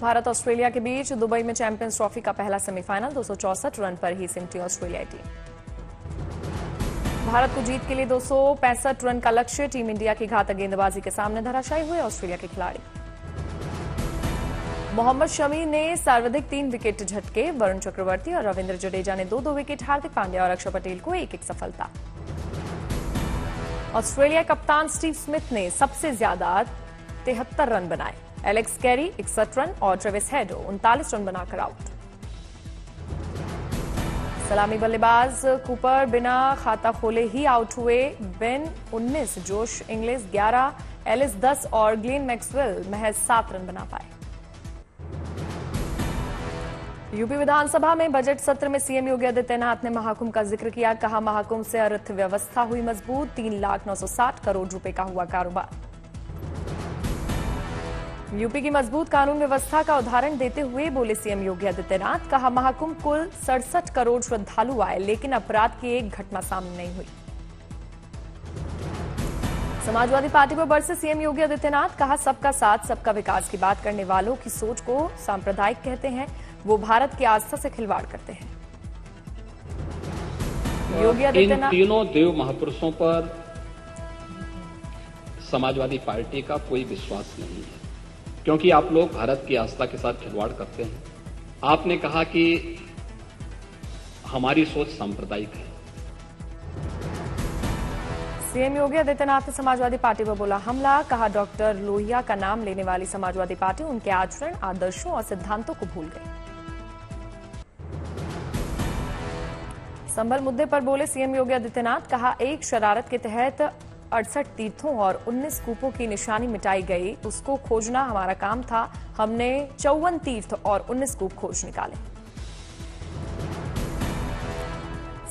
Bharat Australia के बीच Dubai में champions trophy का पहला सेमीफाइनल 264 रन पर ही सिमटी ऑस्ट्रेलियाई टीम। भारत को जीत के लिए 265 रन का लक्ष्य, टीम इंडिया की घातक गेंदबाजी के सामने धराशायी हुए ऑस्ट्रेलिया के खिलाड़ी। मोहम्मद शमी ने सर्वाधिक 3 विकेट झटके, वरुण चक्रवर्ती और रविंद्र जडेजा ने 2-2 विकेट, हार्दिक पांड्या और अक्षर पटेल को 1-1 सफलता। ऑस्ट्रेलिया कप्तान स्टीव स्मिथ ने सबसे ज्यादा 73 रन बनाए, एलेक्स कैरी 61 रन और ट्रेविस हेड 39 रन बनाकर आउट। सलामी बल्लेबाज कूपर बिना खाता खोले ही आउट हुए, बेन 19, जोश इंग्लिश 11, एलिस 10 और ग्लेन मैक्सवेल महज 7 रन बना पाए। यूपी विधानसभा में बजट सत्र में सीएम योगी आदित्यनाथ ने महाकुंभ का जिक्र किया, कहा महाकुंभ से अर्थव्यवस्था हुई मजबूत, 3,960 करोड़ रुपए का हुआ कारोबार। यूपी की मजबूत कानून व्यवस्था का उदाहरण देते हुए बोले सीएम योगी आदित्यनाथ, कहा महाकुंभ कुल 67 करोड़ श्रद्धालु आए, लेकिन अपराध की एक घटना सामने नहीं हुई। समाजवादी पार्टी पर बरसे सीएम योगी आदित्यनाथ, कहा सबका साथ सबका विकास की बात करने वालों की सोच को सांप्रदायिक कहते हैं, वो भारत की आस्था से खिलवाड़ करते हैं। योगी आदित्यनाथ इन तीनों देव महापुरुषों पर समाजवादी पार्टी का कोई विश्वास नहीं है, क्योंकि आप लोग भारत की आस्था के साथ खिलवाड़ करते हैं। आपने कहा कि हमारी सोच सांप्रदायिक है। सीएम योगी आदित्यनाथ ने समाजवादी पार्टी पर बोला हमला, कहा डॉक्टर लोहिया का नाम लेने वाली समाजवादी पार्टी उनके आचरण, आदर्शों और सिद्धांतों को भूल गई। संभल मुद्दे पर बोले सीएम योगी आदित्यनाथ, कहा एक शरारत के तहत 68 तीर्थों और 19 कूपों की निशानी मिटाई गई, उसको खोजना हमारा काम था, हमने 54 तीर्थ और 19 कूप खोज निकाले।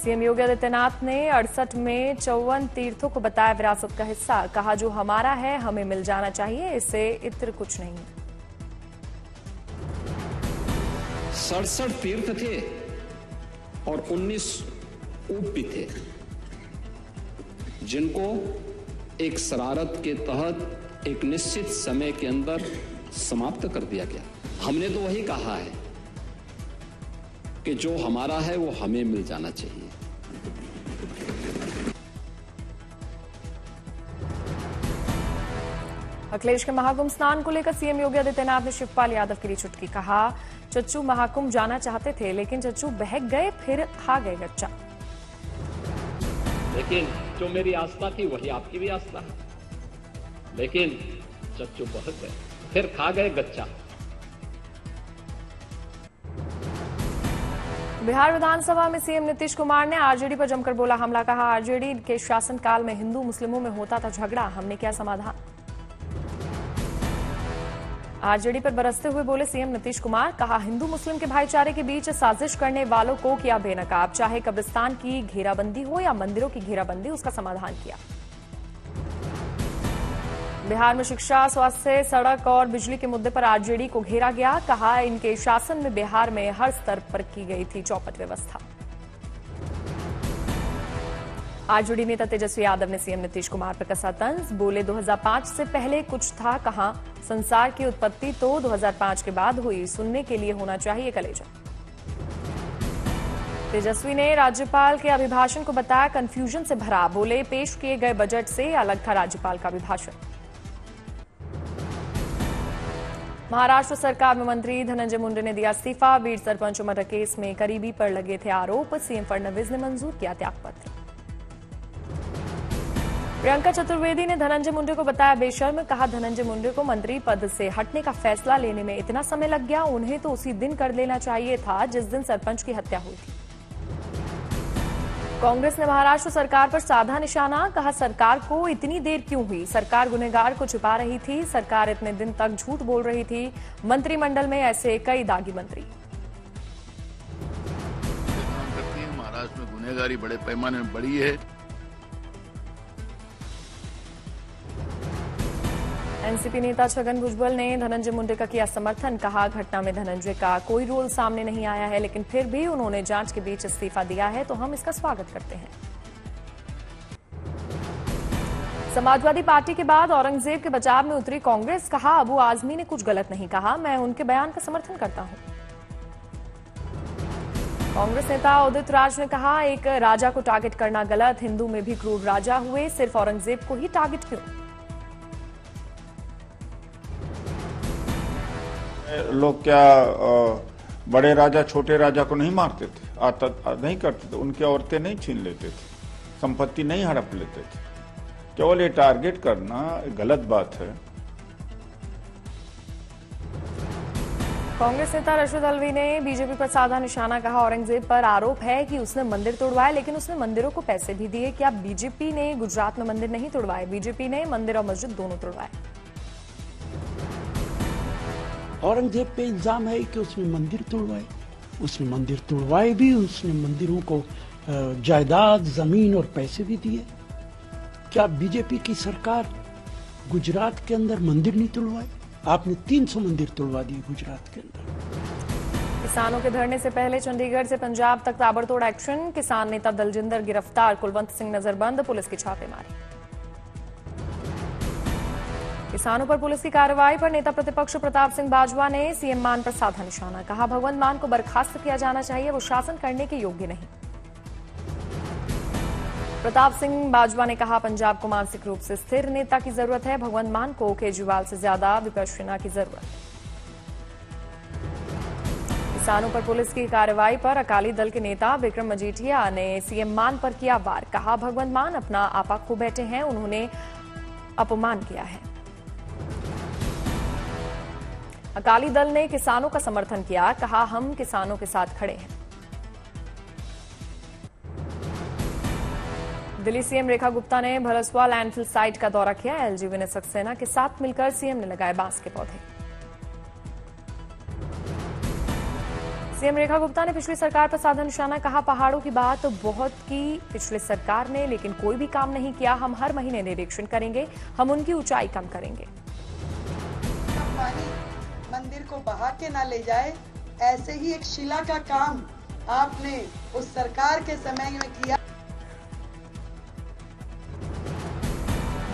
सीएम योगी आदित्यनाथ ने 68 में 54 तीर्थों को बताया विरासत का हिस्सा, कहा जो हमारा है हमें मिल जाना चाहिए, इससे इत्र कुछ नहीं। 67 तीर्थ थे और 19 कूप भी थे, जिनको एक शरारत के तहत एक निश्चित समय के अंदर समाप्त कर दिया गया। हमने तो वही कहा है कि जो हमारा है वो हमें मिल जाना चाहिए। अखिलेश के महाकुंभ स्नान को लेकर सीएम योगी आदित्यनाथ ने शिवपाल यादव के लिए चुटकी, कहा चच्चू महाकुंभ जाना चाहते थे, लेकिन चच्चू बहक गए, फिर खा गए गच्चा। लेकिन जो मेरी आस्था थी वही आपकी भी आस्था है, लेकिन चच्चू बहक गए, फिर खा गए गच्चा। बिहार विधानसभा में सीएम नीतीश कुमार ने आरजेडी पर जमकर बोला हमला, कहा आरजेडी के शासनकाल में हिंदू मुस्लिमों में होता था झगड़ा, हमने किया समाधान। आरजेडी पर बरसते हुए बोले सीएम नीतीश कुमार, कहा हिंदू मुस्लिम के भाईचारे के बीच साजिश करने वालों को किया बेनकाब, चाहे कब्रिस्तान की घेराबंदी हो या मंदिरों की घेराबंदी, उसका समाधान किया। बिहार में शिक्षा, स्वास्थ्य, सड़क और बिजली के मुद्दे पर आरजेडी को घेरा गया, कहा इनके शासन में बिहार में हर स्तर पर की गई थी चौपट व्यवस्था। आरजेडी नेता तेजस्वी यादव ने सीएम नीतीश कुमार पर कसा तंज, बोले 2005 से पहले कुछ था कहां, संसार की उत्पत्ति तो 2005 के बाद हुई, सुनने के लिए होना चाहिए कलेजा। तेजस्वी ने राज्यपाल के अभिभाषण को बताया कंफ्यूजन से भरा, बोले पेश किए गए बजट से अलग था राज्यपाल का अभिभाषण। महाराष्ट्र सरकार में मंत्री धनंजय मुंडे ने दिया इस्तीफा, बीड सरपंच मर्डर केस में करीबी पर लगे थे आरोप, सीएम फडणवीस ने मंजूर किया त्यागपत्र। प्रियंका चतुर्वेदी ने धनंजय मुंडे को बताया बेशर्म, कहा धनंजय मुंडे को मंत्री पद से हटने का फैसला लेने में इतना समय लग गया, उन्हें तो उसी दिन कर लेना चाहिए था जिस दिन सरपंच की हत्या हुई थी। कांग्रेस ने महाराष्ट्र सरकार पर साधा निशाना, कहा सरकार को इतनी देर क्यों हुई, सरकार गुनहगार को छिपा रही थी, सरकार इतने दिन तक झूठ बोल रही थी, मंत्रिमंडल में ऐसे कई दागी मंत्री। महाराष्ट्र में गुनहगारी बड़े पैमाने में बढ़ी है। एनसीपी नेता छगन भुजबल ने धनंजय मुंडे का किया समर्थन, कहा घटना में धनंजय का कोई रोल सामने नहीं आया है, लेकिन फिर भी उन्होंने जांच के बीच इस्तीफा दिया है तो हम इसका स्वागत करते हैं। समाजवादी पार्टी के बाद औरंगजेब के बचाव में उतरी कांग्रेस, कहा अबू आजमी ने कुछ गलत नहीं कहा, मैं उनके बयान का समर्थन करता हूं। कांग्रेस नेता उदित राज ने कहा एक राजा को टारगेट करना गलत, हिंदू में भी क्रूर राजा हुए, सिर्फ औरंगजेब को ही टारगेट क्यों? लोग क्या बड़े राजा छोटे राजा को नहीं मारते थे, नहीं करते थे, उनकी औरतें नहीं छीन लेते थे, संपत्ति नहीं हड़प लेते थे। केवल ये टारगेट करना गलत बात है। कांग्रेस नेता रशीद अलवी ने बीजेपी पर साधा निशाना, कहा औरंगजेब पर आरोप है कि उसने मंदिर तोड़वाए, लेकिन उसने मंदिरों को पैसे भी दिए। क्या बीजेपी ने गुजरात में मंदिर नहीं तोड़वाए? बीजेपी ने मंदिर और मस्जिद दोनों तोड़वाए। औरंगजेब पे इल्जाम है कि उसने मंदिर तोड़वाए, उसने मंदिर तोड़वाए भी, उसने मंदिरों को जायदाद, जमीन और पैसे भी दिए। क्या बीजेपी की सरकार गुजरात के अंदर मंदिर नहीं तोड़वाए? आपने 300 मंदिर तोड़वा दिए गुजरात के अंदर। किसानों के धरने से पहले चंडीगढ़ से पंजाब तक ताबड़तोड़ एक्शन, किसान नेता दलजिंदर गिरफ्तार, कुलवंत सिंह नजरबंद, पुलिस की छापेमारी। किसानों पर पुलिस की कार्रवाई पर नेता प्रतिपक्ष प्रताप सिंह बाजवा ने सीएम मान पर साधा निशाना, कहा भगवंत मान को बर्खास्त किया जाना चाहिए, वो शासन करने के योग्य नहीं। प्रताप सिंह बाजवा ने कहा पंजाब को मानसिक रूप से स्थिर नेता की जरूरत है, भगवंत मान को केजरीवाल से ज्यादा विपश्यना की जरूरत है। किसानों पर पुलिस की कार्रवाई पर अकाली दल के नेता विक्रम मजीठिया ने सीएम मान पर किया वार, कहा भगवंत मान अपना आपा खो बैठे हैं, उन्होंने अपमान किया है। अकाली दल ने किसानों का समर्थन किया, कहा हम किसानों के साथ खड़े हैं। दिल्ली सीएम रेखा गुप्ता ने भरसवा लैंडफिल साइट का दौरा किया, एलजी विनय सक्सेना के साथ मिलकर सीएम ने लगाए बांस के पौधे। सीएम रेखा गुप्ता ने पिछली सरकार पर साधा निशाना, कहा पहाड़ों की बात बहुत की पिछली सरकार ने, लेकिन कोई भी काम नहीं किया, हम हर महीने निरीक्षण करेंगे, हम उनकी ऊंचाई कम करेंगे। पानी मंदिर को बहा के ना ले जाए, ऐसे ही एक शिला का काम आपने उस सरकार के समय में किया।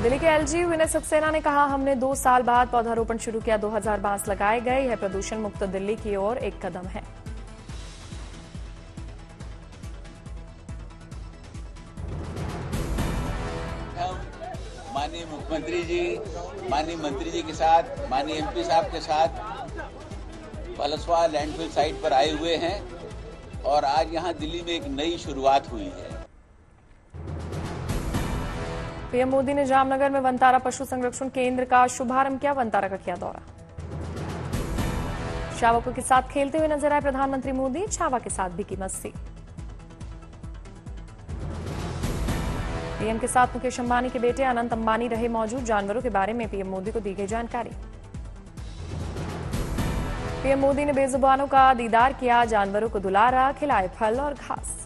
दिल्ली के एलजी विनय सक्सेना ने कहा हमने 2 साल बाद पौधारोपण शुरू किया, 2000 बांस लगाए गए, यह प्रदूषण मुक्त दिल्ली की ओर एक कदम है। माननीय मुख्यमंत्री जी, माननीय मंत्री जी के साथ, माननीय एमपी साहब के साथ भरसवा लैंडफिल साइट पर आए हुए हैं और आज यहां दिल्ली में एक नई शुरुआत हुई है। पीएम मोदी ने जामनगर में वनतारा पशु संरक्षण केंद्र का शुभारंभ किया, वनतारा का किया दौरा। शावकों के साथ खेलते हुए नजर आए प्रधानमंत्री मोदी, छावा के साथ भी की मस्ती। पीएम के साथ मुकेश अंबानी के बेटे अनंत अंबानी रहे मौजूद, जानवरों के बारे में पीएम मोदी को दी गई जानकारी। पीएम मोदी ने बेजुबानों का दीदार किया, जानवरों को दुलारा, खिलाए फल और घास।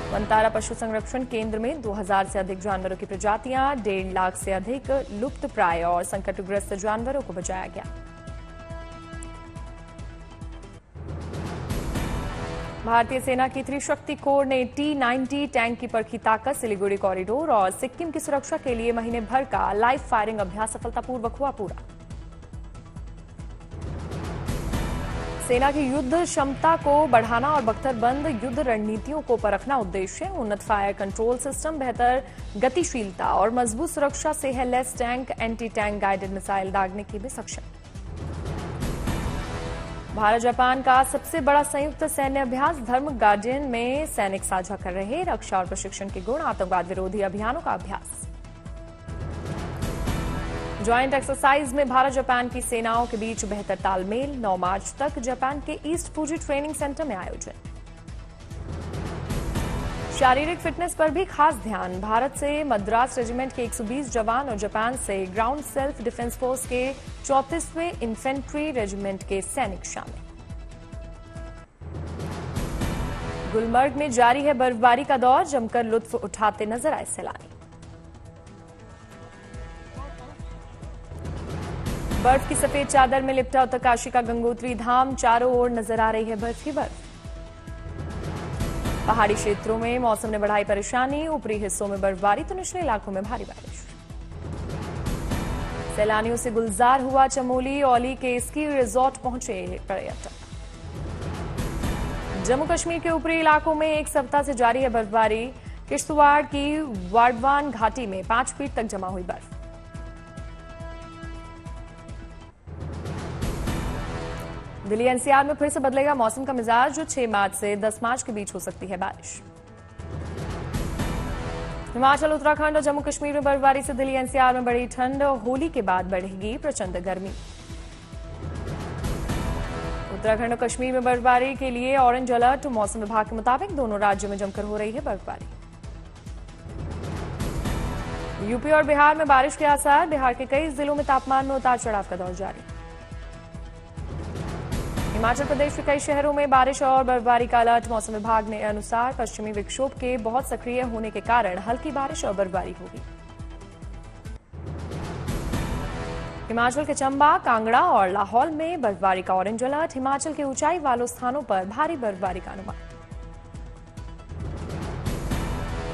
वनतारा पशु संरक्षण केंद्र में 2000 से अधिक जानवरों की प्रजातियां, 1.5 लाख से अधिक लुप्त प्राय और संकटग्रस्त जानवरों को बचाया गया। भारतीय सेना की त्रिशक्ति कोर ने T-90 टैंक की परखी ताकत, सिलीगुड़ी कॉरिडोर और सिक्किम की सुरक्षा के लिए महीने भर का लाइव फायरिंग अभ्यास सफलतापूर्वक हुआ पूरा। सेना की युद्ध क्षमता को बढ़ाना और बख्तरबंद युद्ध रणनीतियों को परखना उद्देश्य, उन्नत फायर कंट्रोल सिस्टम, बेहतर गतिशीलता और मजबूत सुरक्षा से है less tank anti tank guided missile दागने की भी सक्षम। भारत जापान का सबसे बड़ा संयुक्त सैन्य अभ्यास, धर्म गार्डियन में सैनिक साझा कर रहे रक्षा और प्रशिक्षण के गुण, आतंकवाद विरोधी अभियानों का अभ्यास। ज्वाइंट एक्सरसाइज में भारत जापान की सेनाओं के बीच बेहतर तालमेल, 9 मार्च तक जापान के ईस्ट फूजी ट्रेनिंग सेंटर में आयोजन। शारीरिक फिटनेस पर भी खास ध्यान, भारत से मद्रास रेजिमेंट के 120 जवान और जापान से ग्राउंड सेल्फ डिफेंस फोर्स के 34वें इन्फेंट्री रेजिमेंट के सैनिक शामिल। गुलमर्ग में जारी है बर्फबारी का दौर, जमकर लुत्फ उठाते नजर आए सैलानी। बर्फ की सफेद चादर में लिपटा उत्तरकाशी का गंगोत्री धाम, चारों ओर नजर आ रही है बर्फ ही बर्फ। पहाड़ी क्षेत्रों में मौसम ने बढ़ाई परेशानी, ऊपरी हिस्सों में बर्फबारी तो निचले इलाकों में भारी बारिश। सैलानियों से गुलजार हुआ चमोली, औली के स्की रिजॉर्ट पहुंचे पर्यटक। जम्मू कश्मीर के ऊपरी इलाकों में एक सप्ताह से जारी है बर्फबारी। किश्तवाड़ की वाडवान घाटी में 5 फीट तक जमा हुई बर्फ। दिल्ली एनसीआर में फिर से बदलेगा मौसम का मिजाज, जो 6 मार्च से 10 मार्च के बीच हो सकती है बारिश। हिमाचल, उत्तराखंड और जम्मू कश्मीर में बर्फबारी से दिल्ली एनसीआर में बढ़ी ठंड, होली के बाद बढ़ेगी प्रचंड गर्मी। उत्तराखंड और कश्मीर में बर्फबारी के लिए ऑरेंज अलर्ट, मौसम विभाग के मुताबिक दोनों राज्यों में जमकर हो रही है बर्फबारी। यूपी और बिहार में बारिश के आसार, बिहार के कई जिलों में तापमान में उतार चढ़ाव का दौर जारी। हिमाचल प्रदेश के कई शहरों में बारिश और बर्फबारी का अलर्ट, मौसम विभाग ने अनुसार पश्चिमी विक्षोभ के बहुत सक्रिय होने के कारण हल्की बारिश और बर्फबारी होगी। हिमाचल के चंबा, कांगड़ा और लाहौल में बर्फबारी का ऑरेंज अलर्ट, हिमाचल के ऊंचाई वालों स्थानों पर भारी बर्फबारी का अनुमान।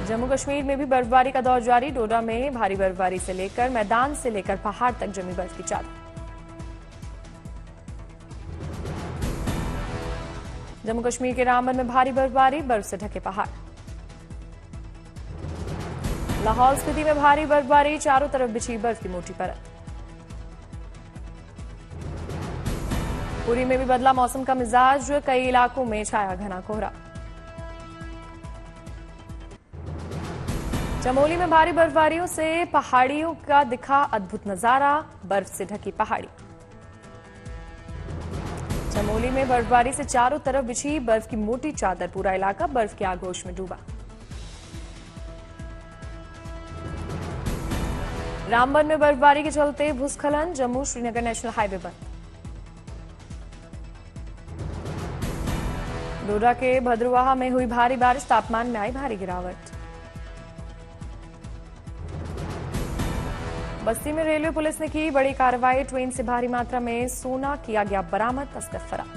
जम्मू कश्मीर में भी बर्फबारी का दौर जारी, डोडा में भारी बर्फबारी से लेकर मैदान से लेकर पहाड़ तक जमी बर्फ की चादर। जम्मू कश्मीर के रामबन में भारी बर्फबारी, बर्फ से ढके पहाड़। लाहौल स्पीति में भारी बर्फबारी, चारों तरफ बिछी बर्फ की मोटी परत। पुरी में भी बदला मौसम का मिजाज, कई इलाकों में छाया घना कोहरा। चमोली में भारी बर्फबारियों से पहाड़ियों का दिखा अद्भुत नजारा, बर्फ से ढकी पहाड़ी। चमोली में बर्फबारी से चारों तरफ बिछी बर्फ की मोटी चादर, पूरा इलाका बर्फ के आगोश में डूबा। रामबन में बर्फबारी के चलते भूस्खलन, जम्मू श्रीनगर नेशनल हाईवे बंद। डोडा के भद्रवाहा में हुई भारी बारिश, तापमान में आई भारी गिरावट। बस्ती में रेलवे पुलिस ने की बड़ी कार्रवाई, ट्रेन से भारी मात्रा में सोना किया गया बरामद, तस्कर फरार।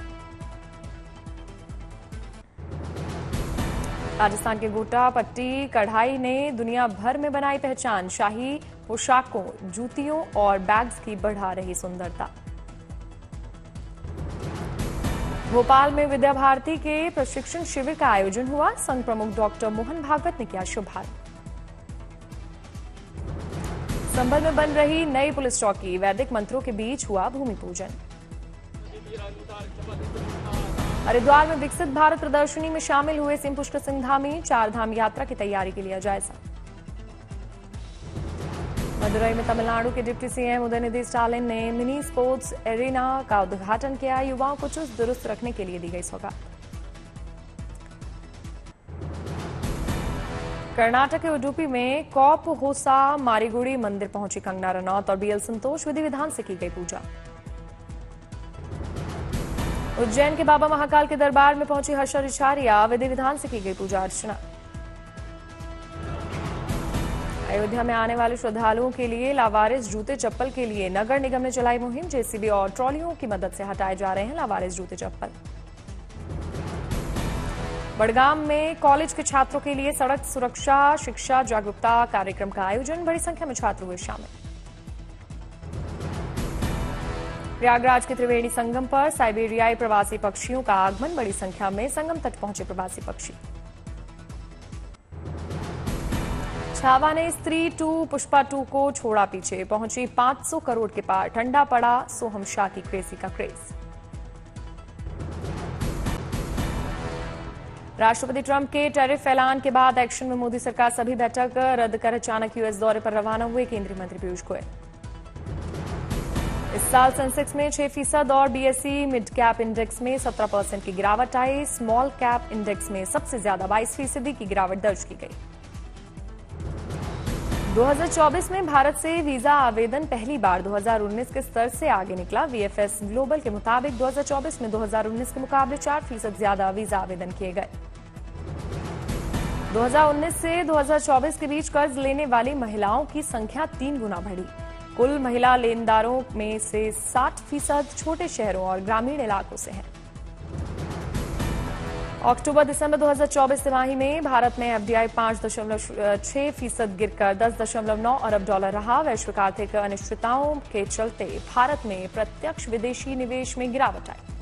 राजस्थान के गोटा पट्टी कढ़ाई ने दुनिया भर में बनाई पहचान, शाही पोशाकों, जूतियों और बैग्स की बढ़ा रही सुंदरता। भोपाल में विद्या भारती के प्रशिक्षण शिविर का आयोजन हुआ, संघ प्रमुख डॉक्टर मोहन भागवत ने किया शुभारंभ। संभल में बन रही नई पुलिस चौकी, वैदिक मंत्रों के बीच हुआ भूमि पूजन। हरिद्वार में विकसित भारत प्रदर्शनी में शामिल हुए सीएम पुष्कर सिंह धामी, 4 धाम यात्रा की तैयारी के लिए जायजा। मदुरई में तमिलनाडु के डिप्टी सीएम उदयनिधि स्टालिन ने मिनी स्पोर्ट्स एरिना का उद्घाटन किया, युवाओं को चुस्त दुरुस्त रखने के लिए दी गई सौगात। कर्नाटक के उडुपी में कॉप होसा मारीगुड़ी मंदिर पहुंची कंगना रनौत और बीएल संतोष, विधि विधान से की गई पूजा। उज्जैन के बाबा महाकाल के दरबार में पहुंची हर्षा रिछारिया, विधि विधान से की गई पूजा अर्चना। अयोध्या में आने वाले श्रद्धालुओं के लिए लावारिस जूते चप्पल के लिए नगर निगम ने चलाई मुहिम, जेसीबी और ट्रॉलियों की मदद से हटाए जा रहे हैं लावारिस जूते चप्पल। बड़गाम में कॉलेज के छात्रों के लिए सड़क सुरक्षा शिक्षा जागरूकता कार्यक्रम का आयोजन, बड़ी संख्या में छात्र हुए शामिल। प्रयागराज के त्रिवेणी संगम पर साइबेरियाई प्रवासी पक्षियों का आगमन, बड़ी संख्या में संगम तट पहुंचे प्रवासी पक्षी। छावा ने स्त्री 2 पुष्पा 2 को छोड़ा पीछे, पहुंची 500 करोड़ के पार, ठंडा पड़ा सोहम शाह की क्रेजी का क्रेज। राष्ट्रपति ट्रंप के टैरिफ ऐलान के बाद एक्शन में मोदी सरकार, सभी बैठक रद्द कर अचानक यूएस दौरे पर रवाना हुए केंद्रीय मंत्री पीयूष गोयल। इस साल सेंसेक्स में 6% और बीएसई मिड कैप इंडेक्स में 17% की गिरावट आई, स्मॉल कैप इंडेक्स में सबसे ज्यादा 22% की गिरावट दर्ज की गई। 2024 में भारत से वीजा आवेदन पहली बार 2019 के स्तर से आगे निकला। वीएफएस ग्लोबल के मुताबिक 2024 में 2019 के मुकाबले 4% ज्यादा वीजा आवेदन किए गए। 2019 से 2024 के बीच कर्ज लेने वाली महिलाओं की संख्या 3 गुना बढ़ी। कुल महिला लेनदारों में से 60% छोटे शहरों और ग्रामीण इलाकों से हैं। अक्टूबर दिसंबर 2024 तिमाही में भारत में एफडीआई 5.6% गिरकर 10.9 अरब डॉलर रहा। वैश्विक आर्थिक अनिश्चितताओं के चलते भारत में प्रत्यक्ष विदेशी निवेश में गिरावट आई।